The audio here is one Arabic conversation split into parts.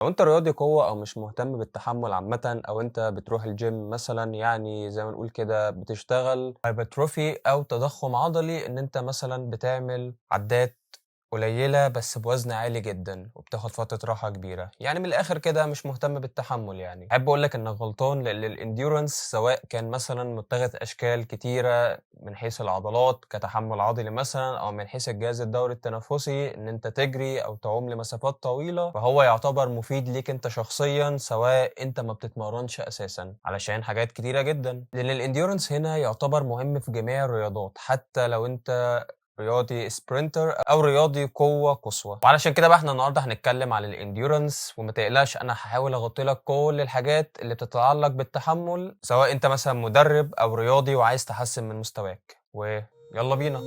لو انت رياضي قوة او مش مهتم بالتحمل عامة او انت بتروح الجيم مثلا، يعني زي ما نقول كده بتشتغل هايبرتروفي او تضخم عضلي، ان انت مثلا بتعمل عدات قليلة بس بوزن عالي جدا وبتاخد فترة راحة كبيرة، يعني من الآخر كده مش مهتم بالتحمل. يعني أحب أقول لك إنك غلطان، لأن الإنديورنس سواء كان مثلا متخذ أشكال كتيرة من حيث العضلات كتحمل عضلي مثلا، أو من حيث الجهاز الدوري التنفسي إن أنت تجري أو تعوم لمسافات طويلة، فهو يعتبر مفيد ليك أنت شخصيا سواء أنت ما بتتمرنش أساسا، علشان حاجات كتيرة جدا. لأن الإنديورنس هنا يعتبر مهم في جميع الرياضات، حتى لو أنت رياضي سبرينتر او رياضي قوه قصوى. وعلشان كده بقى احنا النهارده هنتكلم على الانديورنس، وما تقلقش انا هحاول اغطي لك كل الحاجات اللي بتتعلق بالتحمل، سواء انت مثلا مدرب او رياضي وعايز تحسن من مستواك. ويلا بينا.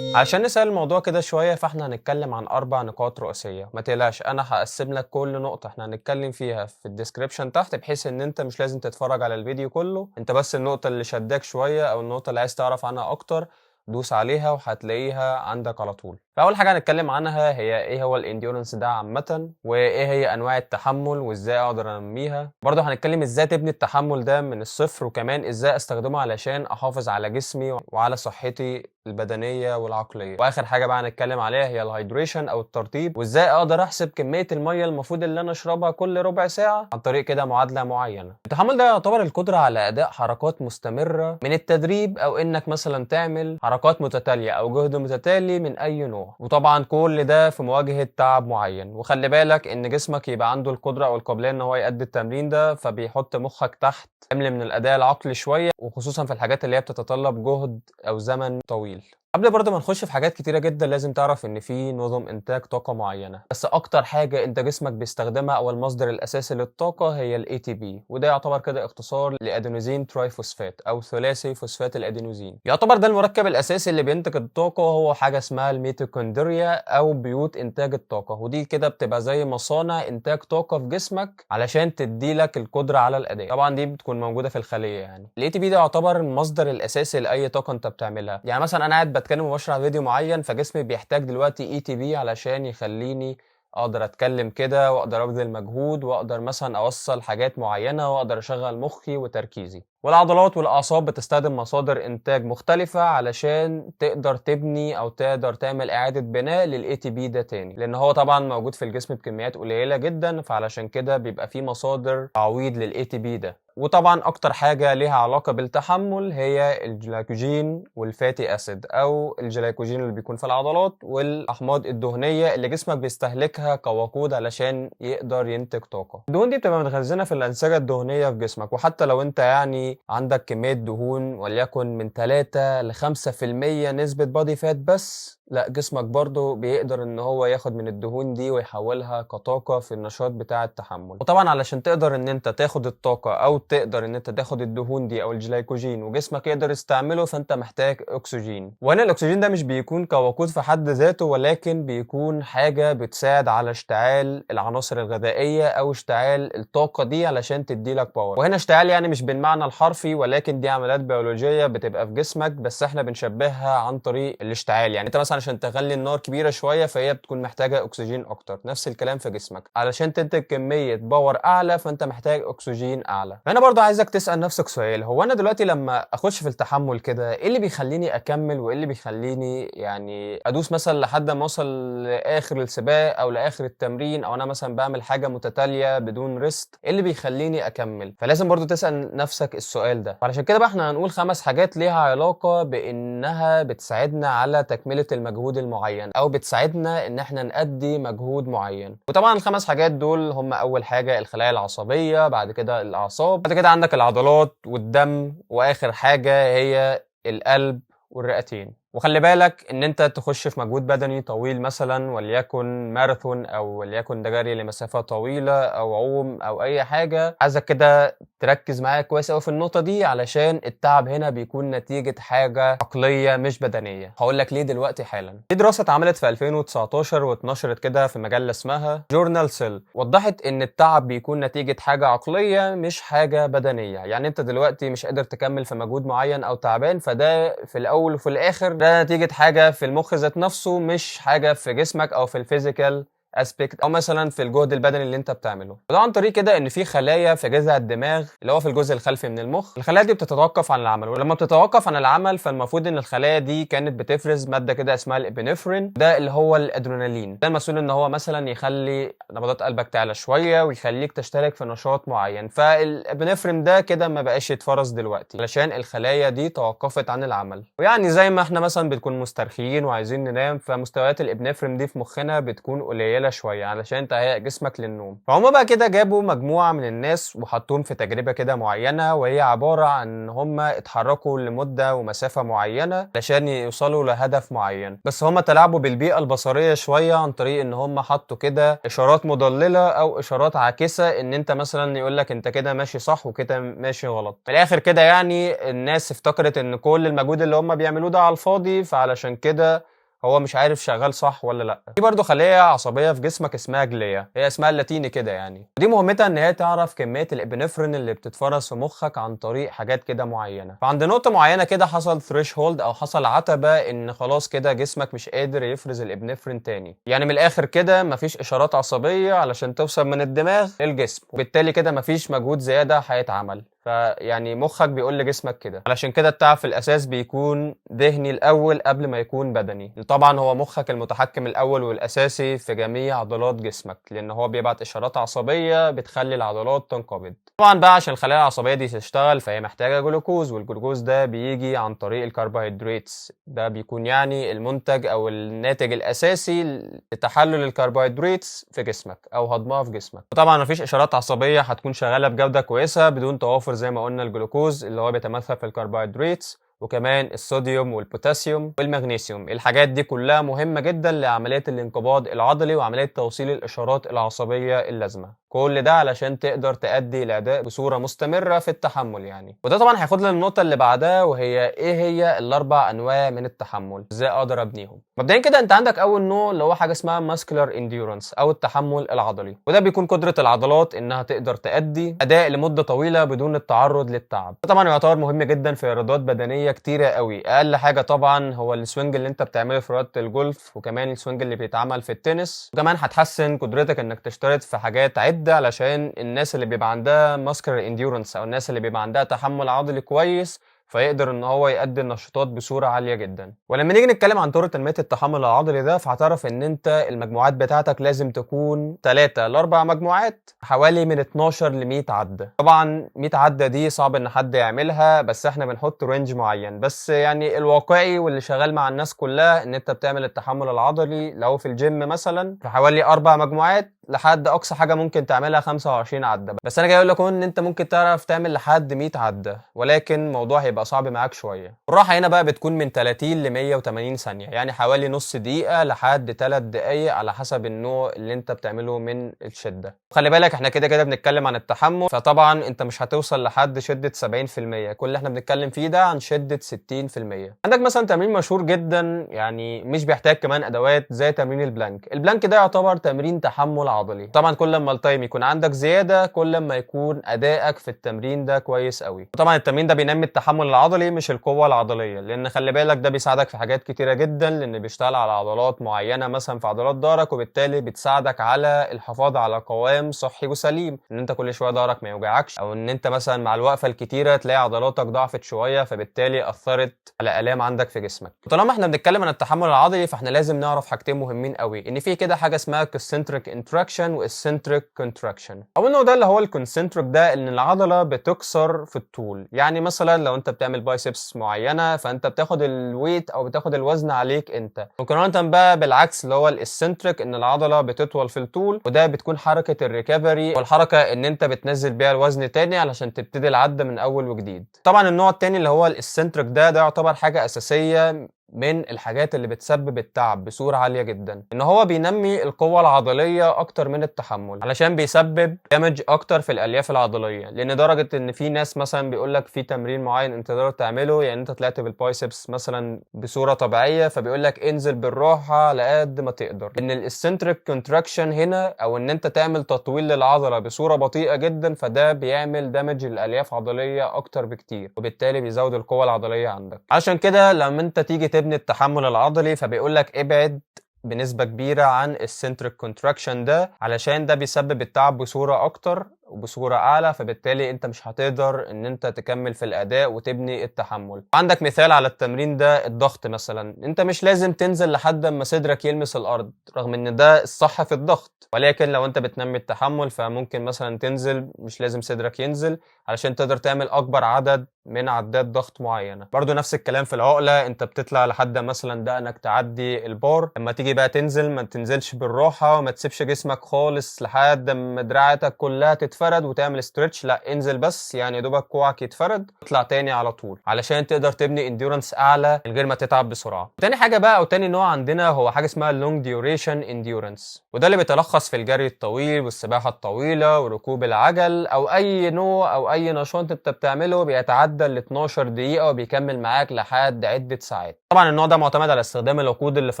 عشان نسأل الموضوع كده شوية، فاحنا هنتكلم عن 4 نقاط رئيسية. ما تقلقش انا هقسم لك كل نقطة احنا هنتكلم فيها في الديسكريبشن تحت، بحيث ان انت مش لازم تتفرج على الفيديو كله، انت بس النقطة اللي شداك شوية او النقطة اللي عايز تعرف عنها اكتر دوس عليها وهتلاقيها عندك على طول. فأول حاجة هنتكلم عنها هي ايه هو الانديورنس ده عامة، وايه هي انواع التحمل وازاي اقدر انميها. برضه هنتكلم ازاي تبني التحمل ده من الصفر، وكمان ازاي استخدمه علشان احافظ على جسمي وعلى صحتي البدنيه والعقليه. واخر حاجه بقى هنتكلم عليها هي الهيدريشن او الترطيب، وازاي اقدر احسب كميه الميه المفروض اللي انا اشربها كل ربع ساعه عن طريق كده معادله معينه. التحمل ده يعتبر القدره على اداء حركات مستمره من التدريب، او انك مثلا تعمل حركات متتاليه او جهد متتالي من اي نوع، وطبعا كل ده في مواجهه تعب معين. وخلي بالك ان جسمك يبقى عنده القدره او القابليه ان هو يؤدي التمرين ده، فبيحط مخك تحت حمل من الاداء العقلي شويه، وخصوصا في الحاجات اللي هي بتتطلب جهد او زمن طويل. قبل برضه ما نخش في حاجات كتيرة جدا، لازم تعرف ان في نظم انتاج طاقة معينة، بس اكتر حاجة انت جسمك بيستخدمها او المصدر الاساسي للطاقة هي الاي تي بي، وده يعتبر كده اختصار لادينوزين تراي فوسفات او ثلاثي فوسفات الادينوزين. يعتبر ده المركب الاساسي اللي بينتج الطاقة، وهو حاجة اسمها الميتوكوندريا او بيوت انتاج الطاقة، ودي كده بتبقى زي مصانع انتاج طاقة في جسمك علشان تديلك القدرة على الاداء. طبعا دي بتكون موجودة في الخلية. يعني الاي تي بي ده يعتبر المصدر الاساسي لاي طاقة انت بتعملها. يعني مثلا انا قاعد بتكلم وبشرح فيديو معين، فجسمي بيحتاج دلوقتي اي تي بي علشان يخليني اقدر اتكلم كده، واقدر ابذل مجهود، واقدر مثلا اوصل حاجات معينه، واقدر اشغل مخي وتركيزي. والعضلات والاعصاب بتستخدم مصادر انتاج مختلفه علشان تقدر تبني او تقدر تعمل اعاده بناء للاي تي بي ده تاني، لان هو طبعا موجود في الجسم بكميات قليله جدا، فعلشان كده بيبقى في مصادر تعويض للاي تي بي ده. وطبعا اكتر حاجه ليها علاقه بالتحمل هي الجلايكوجين والفاتي اسيد، او الجلايكوجين اللي بيكون في العضلات، والاحماض الدهنيه اللي جسمك بيستهلكها كوقود علشان يقدر ينتج طاقه. الدهون دي بتبقى متخزنه في الانسجه الدهنيه في جسمك، وحتى لو انت يعني عندك كميه دهون وليكن من 3 ل 5% نسبه بادي فات بس، لا جسمك برضه بيقدر ان هو ياخد من الدهون دي ويحولها كطاقة في النشاط بتاع التحمل. وطبعا علشان تقدر ان انت تاخد الطاقة او تقدر ان انت تاخد الدهون دي او الجلايكوجين وجسمك يقدر يستعمله، فانت محتاج اكسجين. وهنا الاكسجين ده مش بيكون كوقود في حد ذاته، ولكن بيكون حاجة بتساعد على اشتعال العناصر الغذائية او اشتعال الطاقة دي علشان تديلك باور. وهنا اشتعال يعني مش بالمعنى الحرفي، ولكن دي عمليات بيولوجية بتبقى في جسمك، بس احنا بنشبهها عن طريق الاشتعال. يعني انت مثلا عشان تخلي النار كبيره شويه، فهي بتكون محتاجه اكسجين اكتر. نفس الكلام في جسمك، علشان تنتج كميه باور اعلى فانت محتاج اكسجين اعلى. فانا برضه عايزك تسال نفسك سؤال: هو انا دلوقتي لما اخش في التحمل كده، ايه اللي بيخليني اكمل، وايه اللي بيخليني يعني ادوس مثلا لحد ما اوصل لاخر السباق او لاخر التمرين، او انا مثلا بعمل حاجه متتاليه بدون ريست؟ ايه اللي بيخليني اكمل؟ فلازم برضه تسال نفسك السؤال ده. علشان كده بقى احنا هنقول 5 حاجات ليها علاقه بانها بتساعدنا على تكمله المجهود المعين، او بتساعدنا ان احنا نأدي مجهود معين. وطبعا ال5 حاجات دول هم: اول حاجة الخلايا العصبية، بعد كده الاعصاب، بعد كده عندك العضلات والدم، واخر حاجة هي القلب والرئتين. وخلي بالك ان انت تخش في مجهود بدني طويل، مثلا وليكن ماراثون، او وليكن ده جري لمسافة طويلة، او عوم، او اي حاجة، عايزك كده تركز معايا كويس قوي في النقطة دي، علشان التعب هنا بيكون نتيجة حاجة عقلية مش بدنية. هقول لك ليه دلوقتي حالا. في دراسة اتعملت في 2019 واتنشرت كده في مجلة اسمها جورنال سيل، وضحت ان التعب بيكون نتيجة حاجة عقلية مش حاجة بدنية. يعني انت دلوقتي مش قادر تكمل في مجهود معين او تعبان، فده في الاول وفي الاخر ده نتيجة حاجة في المخ ذات نفسه، مش حاجة في جسمك او في الفيزيكال اسبيكت او مثلا في الجهد البدني اللي انت بتعمله. وده عن طريق كده ان في خلايا في جذع الدماغ اللي هو في الجزء الخلفي من المخ، الخلايا دي بتتوقف عن العمل، ولما بتتوقف عن العمل فالمفروض ان الخلايا دي كانت بتفرز ماده كده اسمها الابنفرين، ده اللي هو الادرينالين، ده المسؤول ان هو مثلا يخلي نبضات قلبك تعلى شويه ويخليك تشترك في نشاط معين. فالابنفرين ده كده ما بقاش يتفرز دلوقتي علشان الخلايا دي توقفت عن العمل. ويعني زي ما احنا مثلا بتكون مسترخيين وعايزين ننام، فمستويات الابنفرين دي في مخنا بتكون قليله شويه علشان تهيئ جسمك للنوم. فهم بقى كده جابوا مجموعه من الناس وحطوهم في تجربه كده معينه، وهي عباره عن ان هم اتحركوا لمده ومسافه معينه علشان يوصلوا لهدف معين. بس هم تلاعبوا بالبيئه البصريه شويه عن طريق ان هم حطوا كده اشارات مضلله او اشارات عاكسه، ان انت مثلا يقول لك انت كده ماشي صح وكده ماشي غلط. في الاخر كده يعني الناس افتكرت ان كل المجهود اللي هم بيعملوه ده على الفاضي، فعلشان كده هو مش عارف شغال صح ولا لا. في برضه خليه عصبيه في جسمك اسمها جليا، هي اسمها اللاتيني كده يعني، دي مهمتها ان هي تعرف كميه الابنفرين اللي بتتفرز في مخك عن طريق حاجات كده معينه. فعند نقطه معينه كده حصل ثريش هولد او حصل عتبه ان خلاص كده جسمك مش قادر يفرز الابنفرين تاني. يعني من الاخر كده مفيش اشارات عصبيه علشان توصل من الدماغ للجسم، وبالتالي كده مفيش مجهود زياده هيتعمل. فيعني مخك بيقول لجسمك كده. علشان كده التعب في الاساس بيكون ذهني الاول قبل ما يكون بدني. طبعا هو مخك المتحكم الاول والاساسي في جميع عضلات جسمك، لان هو بيبعت اشارات عصبيه بتخلي العضلات تنقبض. طبعا بقى عشان الخلايا العصبيه دي تشتغل فهي محتاجه جلوكوز، والجلوكوز ده بيجي عن طريق الكربوهيدرات، ده بيكون يعني المنتج او الناتج الاساسي لتحلل الكربوهيدرات في جسمك او هضمها في جسمك. وطبعا مفيش اشارات عصبيه هتكون شغاله بجوده كويسه بدون توافر زي ما قلنا الجلوكوز اللي هو بيتمثل في الكربوهيدرات، وكمان الصوديوم والبوتاسيوم والمغنيسيوم. الحاجات دي كلها مهمة جدا لعملية الانقباض العضلي وعملية توصيل الإشارات العصبية اللازمة، كل ده علشان تقدر تأدي الأداء بصورة مستمرة في التحمل يعني. وده طبعا هياخدنا للنقطة اللي بعدها، وهي إيه هي الأربع أنواع من التحمل، إزاي أقدر أبنيهم. مبدئيا كده أنت عندك أول نوع اللي هو حاجة اسمها ماسكولار انديورنس أو التحمل العضلي، وده بيكون قدرة العضلات إنها تقدر تأدي أداء لمدة طويلة بدون التعرض للتعب. ده طبعا يعتبر مهم جدا في رياضات بدنية كتيرة قوي. أقل حاجة طبعا هو السوينج اللي أنت بتعمله في رياضة الجولف، وكمان السوينج اللي بيتعمل في التنس، وكمان هتحسن قدرتك إنك تشترط في حاجات عدة علشان الناس اللي بيبقى عندها ماسكولار انديورنس او الناس اللي بيبقى عندها تحمل عضلي كويس فيقدر ان هو يؤدي النشاطات بصوره عاليه جدا. ولما نيجي نتكلم عن طرق تنميه التحمل العضلي ده، فهتعرف ان انت المجموعات بتاعتك لازم تكون 3 ل 4 مجموعات، حوالي من 12 ل 100 عده. طبعا 100 عده دي صعب ان حد يعملها، بس احنا بنحط رينج معين. بس يعني الواقعي واللي شغال مع الناس كلها ان انت بتعمل التحمل العضلي لو في الجيم مثلا في حوالي 4 مجموعات لحد اقصى حاجه ممكن تعملها 25 عده. بس انا جاي اقول لكم ان انت ممكن تعرف تعمل لحد 100 عده، ولكن الموضوع هيبقى صعب معاك شويه. الراحه هنا بقى بتكون من 30 ل 180 ثانيه، يعني حوالي نص دقيقه لحد 3 دقائق على حسب النوع اللي انت بتعمله من الشده. خلي بالك احنا كده كده بنتكلم عن التحمل، فطبعا انت مش هتوصل لحد شده 70%، كل اللي احنا بنتكلم فيه ده عن شده 60%. عندك مثلا تمرين مشهور جدا يعني مش بيحتاج كمان ادوات زي تمرين البلانك. البلانك ده يعتبر تمرين تحمل عضلي. طبعا كل ما التايم يكون عندك زياده كل ما يكون ادائك في التمرين ده كويس قوي. طبعا التمرين ده بينمي التحمل العضلي مش القوه العضليه، لان خلي بالك ده بيساعدك في حاجات كتيره جدا، لان بيشتغل على عضلات معينه مثلا في عضلات ظهرك، وبالتالي بتساعدك على الحفاظ على قوام صحي وسليم، ان انت كل شويه ظهرك ما يوجعكش، او ان انت مثلا مع الوقفه الكتيره تلاقي عضلاتك ضعفت شويه فبالتالي اثرت على الام عندك في جسمك. وطالما احنا بنتكلم عن التحمل العضلي فاحنا لازم نعرف حاجتين مهمين قوي، ان في كده حاجه اسمها concentric interaction والcentric contraction. اول نوع ده اللي هو الكونسنتريك، ده ان العضله بتكسر في الطول. يعني مثلا لو انت بتعمل بايسبس معينه فانت بتاخد الويت او بتاخد الوزن عليك انت، مقارنه بقى بالعكس اللي هو الاسنتريك ان العضله بتطول في الطول، وده بتكون حركه الريكفري، والحركه ان انت بتنزل بيها الوزن تاني علشان تبتدي العد من اول وجديد. طبعا النوع التاني اللي هو الاسنتريك ده يعتبر حاجه اساسيه من الحاجات اللي بتسبب التعب بصورة عالية جدا، ان هو بينمي القوة العضلية اكتر من التحمل، علشان بيسبب دامج اكتر في الالياف العضلية. لان درجة ان في ناس مثلا بيقولك في تمرين معين انت تقدر تعمله، يعني انت طلعت بالبايسبس مثلا بصورة طبيعية فبيقولك انزل بالراحة على قد ما تقدر. ان الاسنتريك كونتراكشن هنا او ان انت تعمل تطويل للعضلة بصورة بطيئة جدا، فده بيعمل دامج للالياف عضلية اكتر بكتير، وبالتالي بيزود القوة العضلية عندك. عشان كده لما انت تيجي تبني التحمل العضلي فبيقول لك ابعد بنسبة كبيرة عن السنتريك كونتراكشن ده، علشان ده بيسبب التعب بصورة اكتر وبصورة اعلى، فبالتالي انت مش هتقدر ان انت تكمل في الاداء وتبني التحمل. عندك مثال على التمرين ده الضغط مثلا، انت مش لازم تنزل لحد ما صدرك يلمس الارض رغم ان ده الصح في الضغط، ولكن لو انت بتنمي التحمل فممكن مثلا تنزل مش لازم صدرك ينزل علشان تقدر تعمل اكبر عدد من عدات ضغط معينه. برضو نفس الكلام في العقله، انت بتطلع لحد مثلا ده انك تعدي البار، لما تيجي بقى تنزل ما تنزلش بالراحه وما تسيبش جسمك خالص لحد ما دراعاتك كلها تتفرد وتعمل ستريتش، لا انزل بس يعني يا دوبك كوعك يتفرد واطلع تاني على طول علشان تقدر تبني انديورنس اعلى من غير ما تتعب بسرعه. تاني حاجه بقى او تاني نوع عندنا هو حاجه اسمها لونج ديوريشن انديورنس، وده اللي بيتلخص في الجري الطويل والسباحه الطويله وركوب العجل او اي نوع او اي نشاط انت بتعمله بيتعدى ال 12 دقيقه وبيكمل معاك لحد عده ساعات. طبعا النوع ده معتمد على استخدام الوقود اللي في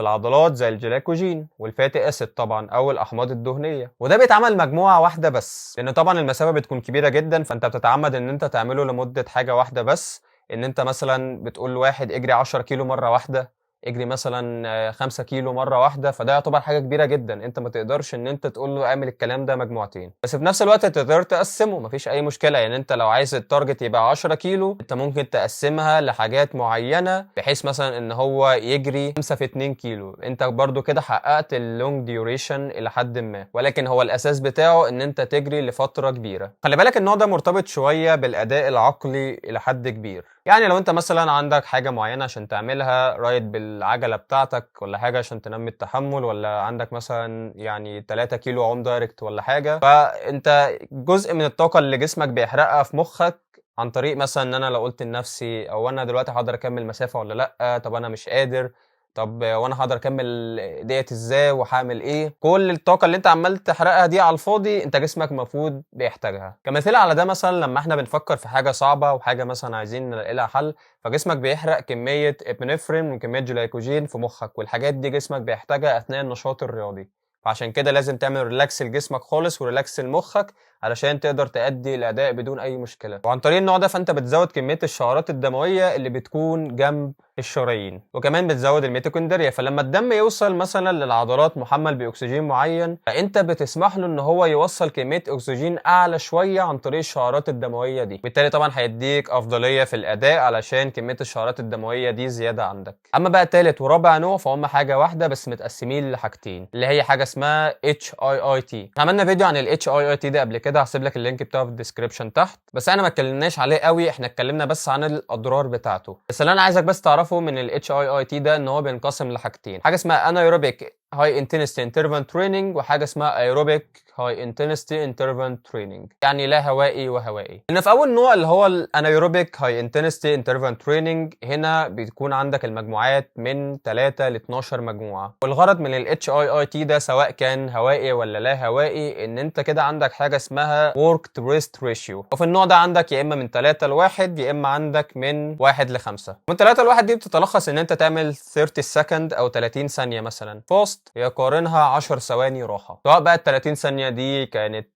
العضلات زي الجلايكوجين والفاتي اسيد طبعا او الاحماض الدهنيه، وده بيتعمل مجموعه واحده بس، لان طبعا المسافه بتكون كبيره جدا، فانت بتتعمد ان انت تعمله لمده حاجه واحده بس. ان انت مثلا بتقول لواحد اجري 10 كيلو مره واحده، اجري مثلا 5 كيلو مره واحده، فده يعتبر حاجه كبيره جدا، انت ما تقدرش ان انت تقول له اعمل الكلام ده مجموعتين، بس في نفس الوقت تقدر تقسمه مفيش اي مشكله. يعني انت لو عايز التارجت يبقى 10 كيلو انت ممكن تقسمها لحاجات معينه، بحيث مثلا ان هو يجري 5 في 2 كيلو، انت برضو كده حققت اللونج ديوريشن الى حد ما، ولكن هو الاساس بتاعه ان انت تجري لفتره كبيره. خلي بالك النوع ده مرتبط شويه بالاداء العقلي الى حد كبير، يعني لو انت مثلا عندك حاجه معينه عشان تعملها رايد بالعجله بتاعتك ولا حاجه عشان تنمي التحمل، ولا عندك مثلا يعني 3 كيلو عوم دايركت ولا حاجه، فانت جزء من الطاقه اللي جسمك بيحرقها في مخك عن طريق مثلا ان انا لو قلت لنفسي او انا دلوقتي هقدر اكمل مسافه ولا لا، طب انا مش قادر، طب وانا هقدر اكمل ديت ازاي وهعمل ايه، كل الطاقه اللي انت عمال تحرقها دي على الفاضي انت جسمك المفروض بيحتاجها. كمثال على ده مثلا لما احنا بنفكر في حاجه صعبه وحاجه مثلا عايزين نلاقي لها حل، فجسمك بيحرق كميه ابنفرين وكميه جلايكوجين في مخك، والحاجات دي جسمك بيحتاجها اثناء النشاط الرياضي، فعشان كده لازم تعمل ريلاكس لجسمك خالص وريلاكس لمخك علشان تقدر تأدي الأداء بدون أي مشكلة. وعن طريق النوع ده فأنت بتزود كمية الشعرات الدموية اللي بتكون جنب الشرايين، وكمان بتزود الميتوكوندريا، فلما الدم يوصل مثلا للعضلات محمل باكسجين معين فانت بتسمح له ان هو يوصل كميه اكسجين اعلى شويه عن طريق الشعرات الدمويه دي، بالتالي طبعا هيديك افضليه في الاداء علشان كميه الشعرات الدمويه دي زياده عندك. اما بقى تالت ورابع نوع فهم حاجه واحده بس متقسمين لحاجتين، اللي هي حاجه اسمها HIIT. عملنا فيديو عن ال HIIT ده قبل كده، هسيب لك اللينك بتاعه في الديسكربشن تحت، بس انا ما اتكلمناش عليه قوي، احنا اتكلمنا بس عن الاضرار بتاعته. بس اللي انا عايزك بس تعرفه من ال HIIT ده ان هو بينقسم لحاجتين، حاجه اسمها anaerobic high intensity interval training وحاجه اسمها aerobic high intensity interval training، يعني لا هوائي وهوائي. ان في اول نوع اللي هو الانايروبيك high intensity interval training هنا بيكون عندك المجموعات من 3 ل 12 مجموعه، والغرض من ال HIIT ده سواء كان هوائي ولا لا هوائي ان انت كده عندك حاجه اسمها work to rest ratio، وفي النوع ده عندك يا اما من 3 ل 1 يا اما عندك من 1 ل 5. من 3 ل 1 دي بتتلخص ان انت تعمل 30 سكند او 30 ثانيه مثلا فاست يقارنها 10 ثواني راحه، سواء بقى ال 30 ثانيه دي كانت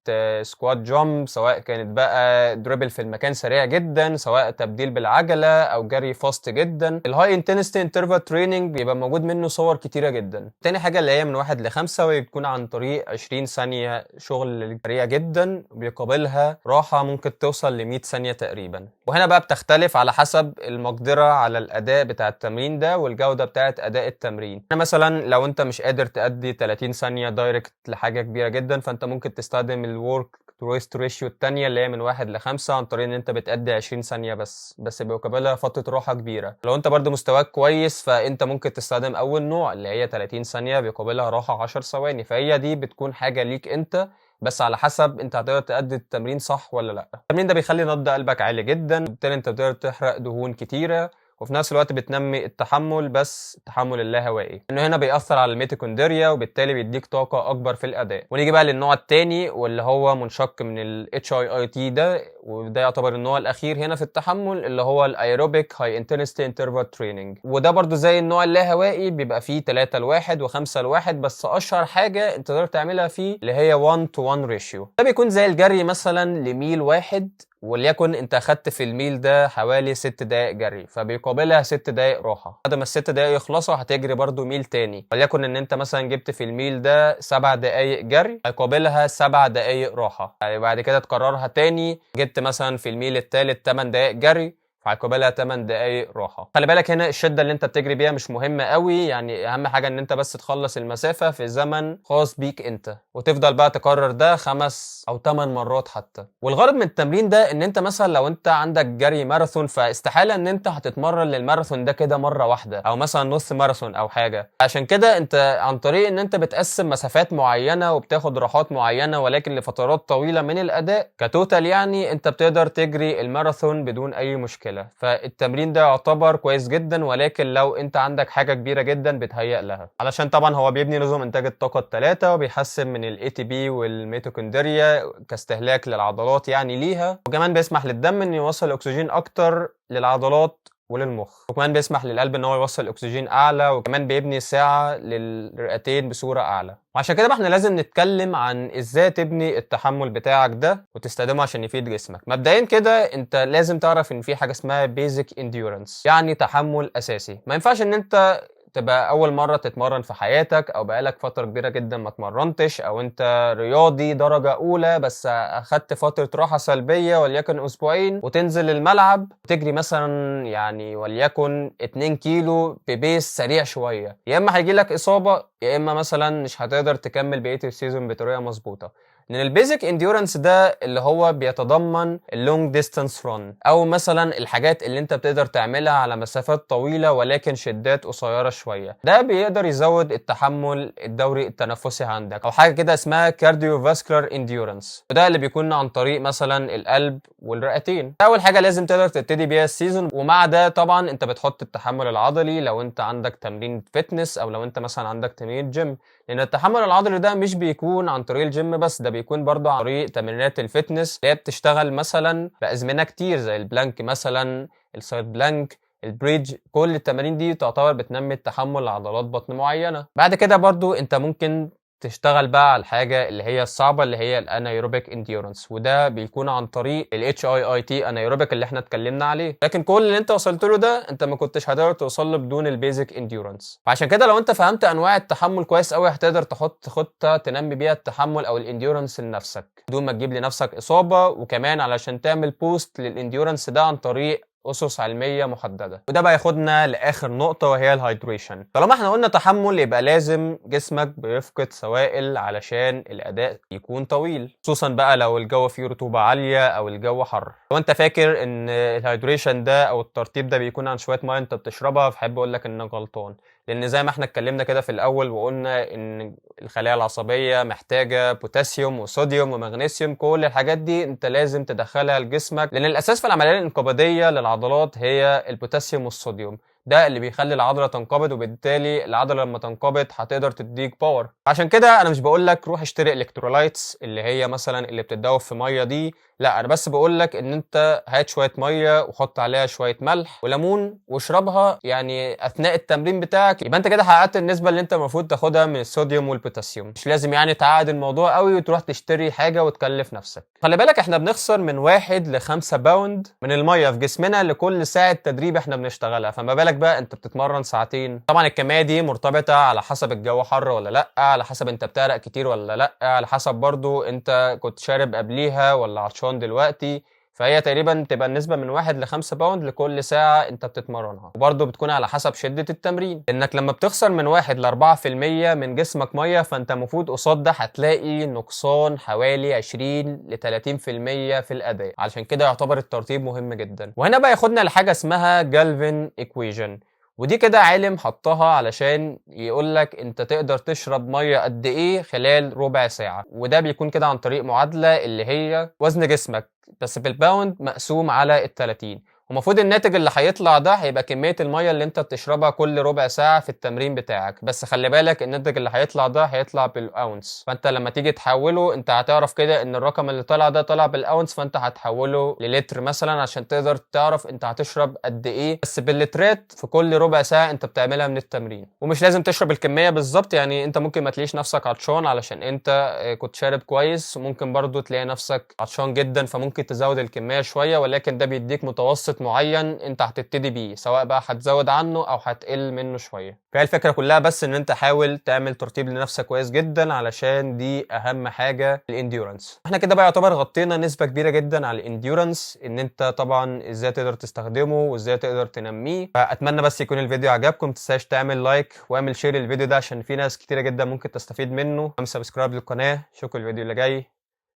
سكوات جامب، سواء كانت بقى دريبل في المكان سريع جدا، سواء تبديل بالعجله او جري فاست جدا. الهاي انتنستي انترفال تريننج بيبقى موجود منه صور كتيره جدا. تاني حاجه اللي هي من 1 ل 5 وبتكون عن طريق 20 ثانيه شغل سريع جدا بيقابلها راحه ممكن توصل ل 100 ثانيه تقريبا، وهنا بقى بتختلف على حسب المقدره على الاداء بتاع التمرين ده والجوده بتاعه اداء التمرين. مثلا لو انت مش قادر تأدي 30 ثانيه دايركت لحاجه كبيره جدا فانت ممكن تستخدم الورك تو ريست ريشيو الثانيه اللي هي من 1 ل 5 عن طريق ان انت بتأدي 20 ثانيه بس بيقابلها فتره راحه كبيره. لو انت برضو مستواك كويس فانت ممكن تستخدم اول نوع اللي هي 30 ثانيه بيقابلها راحه 10 ثواني، فهي دي بتكون حاجه ليك انت، بس على حسب انت هتقدر تأدي التمرين صح ولا لا. التمرين ده بيخلي نبض قلبك عالي جدا، وبالتالي انت بتقدر تحرق دهون كتيره وفي نفس الوقت بتنمي التحمل، بس التحمل اللاهوائي انه هنا بيأثر على الميتوكوندريا وبالتالي بيديك طاقة اكبر في الاداء. ونيجي بقى للنوع الثاني واللي هو منشق من ال HIIT ده، وده يعتبر النوع الاخير هنا في التحمل اللي هو الايروبيك هاي انتنسيتي انترفال تريننج، وده برضو زي النوع اللاهوائي بيبقى فيه 3 ل1 و5 ل1، بس اشهر حاجة انت تقدر تعملها فيه اللي هي 1 to 1 ratio. ده بيكون زي الجري مثلا لميل واحد وليكن انت اخدت في الميل ده حوالي 6 دقائق جري، فبيقابلها 6 دقائق راحه. بعد ما ال6 دقائق يخلصوا هتجري برضو ميل تاني، وليكن ان انت مثلا جبت في الميل ده 7 دقائق جري، هيقابلها 7 دقائق راحه. يعني بعد كده تكررها تاني، جبت مثلا في الميل التالت 8 دقائق جري، فهيقابلها 8 دقائق راحه. خلي بالك هنا الشده اللي انت بتجري بيها مش مهمه قوي، يعني اهم حاجه ان انت بس تخلص المسافه في زمن خاص بيك انت، وتفضل بقى تكرر ده 5 او 8 مرات حتى. والغرض من التمرين ده ان انت مثلا لو انت عندك جري ماراثون، فاستحاله ان انت هتتمرن للماراثون ده كده مره واحده، او مثلا نص ماراثون او حاجه. عشان كده انت عن طريق ان انت بتقسم مسافات معينه وبتاخد راحات معينه ولكن لفترات طويله من الاداء كتوتال، يعني انت بتقدر تجري الماراثون بدون اي مشكله. فالتمرين ده يعتبر كويس جدا، ولكن لو انت عندك حاجه كبيره جدا بتهيأ لها، علشان طبعا هو بيبني نظم انتاج الطاقه الثلاثه، وبيحسن من الاي تي بي والميتوكوندريا كاستهلاك للعضلات يعني ليها، وكمان بيسمح للدم انه يوصل اكسجين اكتر للعضلات وللمخ، وكمان بيسمح للقلب ان هو يوصل اكسجين اعلى، وكمان بيبني سعه للرئتين بصوره اعلى. وعشان كده احنا لازم نتكلم عن ازاي تبني التحمل بتاعك ده وتستخدمه عشان يفيد جسمك. مبدئيا كده انت لازم تعرف ان في حاجه اسمها بيزك انديورنس، يعني تحمل اساسي. ما ينفعش ان انت تبقى اول مره تتمرن في حياتك، او بقالك فتره كبيره جدا ما اتمرنتش، او انت رياضي درجه اولى بس اخدت فتره راحه سلبيه وليكن اسبوعين، وتنزل الملعب وتجري مثلا يعني وليكن 2 كيلو ببيس سريع شويه، يا اما هيجي لك اصابه، يا اما مثلا مش هتقدر تكمل بقيه السيزون بطريقه مظبوطه. لان البيزك انديورنس ده اللي هو بيتضمن اللونج ديستانس رون، او مثلا الحاجات اللي انت بتقدر تعملها على مسافات طويله ولكن شدات قصيره شويه، ده بيقدر يزود التحمل الدوري التنفسي عندك، او حاجه كده اسمها كارديو فاسكولار انديورنس، وده اللي بيكون عن طريق مثلا القلب والرئتين. اول حاجه لازم تقدر تبتدي بيها السيزون، ومع ده طبعا انت بتحط التحمل العضلي لو انت عندك تمرين فتنس، او لو انت مثلا عندك تمرين جيم. لان التحمل العضلي ده مش بيكون عن طريق الجيم بس، ده بيكون برضه عن طريق تمرينات الفتنس اللي هي بتشتغل مثلا بازمنه كتير زي البلانك مثلا، السايد بلانك، البريدج. كل التمارين دي تعتبر بتنمي التحمل لعضلات بطن معينه. بعد كده برضو انت ممكن تشتغل بقى على الحاجه اللي هي الصعبه اللي هي الانايروبيك انديورنس، وده بيكون عن طريق الاتش اي اي تي انايروبيك اللي احنا اتكلمنا عليه. لكن كل اللي انت وصلت له ده انت ما كنتش هتقدر توصل له بدون البيزك انديورنس. وعشان كده لو انت فهمت انواع التحمل كويس قوي هتقدر تحط خطه تنمي بيها التحمل او الانديورنس لنفسك بدون ما تجيب لنفسك اصابه، وكمان علشان تعمل بوست للانديورنس ده عن طريق أسس علمية محددة. وده بقى ياخدنا لآخر نقطة وهي الهايدريشن. طالما احنا قلنا تحمل يبقى لازم جسمك بيفقد سوائل علشان الأداء يكون طويل، خصوصا بقى لو الجو فيه رطوبة عالية أو الجو حر. لو انت فاكر ان الهايدريشن ده أو الترطيب ده بيكون عن شوية مية انت بتشربها، فحب أقول لك انك غلطان. لان زي ما احنا اتكلمنا كده في الاول وقلنا ان الخلايا العصبيه محتاجه بوتاسيوم وصوديوم ومغنيسيوم، كل الحاجات دي انت لازم تدخلها لجسمك، لان الاساس في العمليه الانقباضيه للعضلات هي البوتاسيوم والصوديوم. ده اللي بيخلي العضله تنقبض، وبالتالي العضله لما تنقبض هتقدر تديك باور. عشان كده انا مش بقول لك روح اشتري الكترولايتس اللي هي مثلا اللي بتتدوب في ميه دي، لا، انا بس بقول لك ان انت هات شويه ميه وحط عليها شويه ملح وليمون واشربها يعني اثناء التمرين بتاعك، يبقى انت كده حققت النسبه اللي انت المفروض تاخدها من الصوديوم والبوتاسيوم. مش لازم يعني تعقد الموضوع قوي وتروح تشتري حاجه وتكلف نفسك. خلي بالك احنا بنخسر من 1 ل5 باوند من الميه في جسمنا لكل ساعه تدريب احنا بنشتغلها، فما بالك بقى انت بتتمرن ساعتين. طبعا الكميه دي مرتبطه على حسب الجو حر ولا لا، على حسب انت بتعرق كتير ولا لا، على حسب برضو انت كنت شارب قبليها ولا عطشان دلوقتي. فهي تقريبا تبقى النسبة من 1 ل5 باوند لكل ساعة انت بتتمرنها، وبرضه بتكون على حسب شدة التمرين. انك لما بتخسر من 1 ل4% من جسمك مية، فانت المفروض قصاد ده هتلاقي نقصان حوالي 20 ل30% في الأداء. علشان كده يعتبر الترطيب مهم جدا. وهنا بقى ياخدنا لحاجة اسمها جالفين ايكويجن، ودي كده عالم حطها علشان يقولك انت تقدر تشرب مية قد ايه خلال ربع ساعة، وده بيكون كده عن طريق معادلة اللي هي وزن جسمك بس بالباوند مقسوم على ال30. ومفروض الناتج اللي هيطلع ده هيبقى كمية المَيّة اللي أنت بتشربها كل ربع ساعة في التمرين بتاعك، بس خلّي بالك الناتج اللي هيطلع ده هيطلع بالأونس، فأنت لمّا تيجي تحوّله أنت هتعرف كده إن الرقم اللي طالع ده طالع بالأونس، فأنت هتحوّله للتر مثلًا عشان تقدر تعرف أنت هتشرب قد إيه، بس باللترات في كل ربع ساعة أنت بتعملها من التمرين، ومش لازم تشرب الكمية بالضبط، يعني أنت ممكن ما تلاقيش نفسك عطشان علشان أنت كنت شارب كويس، وممكن برضه تلاقي نفسك عطشان جدًا، فممكن تزوّد الكمية شوية، ولكن ده بيدّيك متوسط معيّن أنت هتبتدي بيه، سواء بقى هتزوّد عنه أو هتقل منه شوية. فهي الفكرة كلّها بس إن أنت حاول تعمل ترطيب لنفسك كويس جدًا، علشان دي أهم حاجة الendurance. إحنا كده بقى يعتبر غطينا نسبة كبيرة جدًا على الendurance، إن أنت طبعًا إزاي تقدر تستخدمه وإزاي تقدر تنمّيه، فأتمنى بس يكون الفيديو عجبكم، ما تنساش تعمل لايك واعمل شير للفيديو ده عشان في ناس كتيرة جدًا ممكن تستفيد منه، واعمل سبسكرايب للقناة، أشوفكم الفيديو اللي جاي،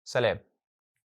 سلام.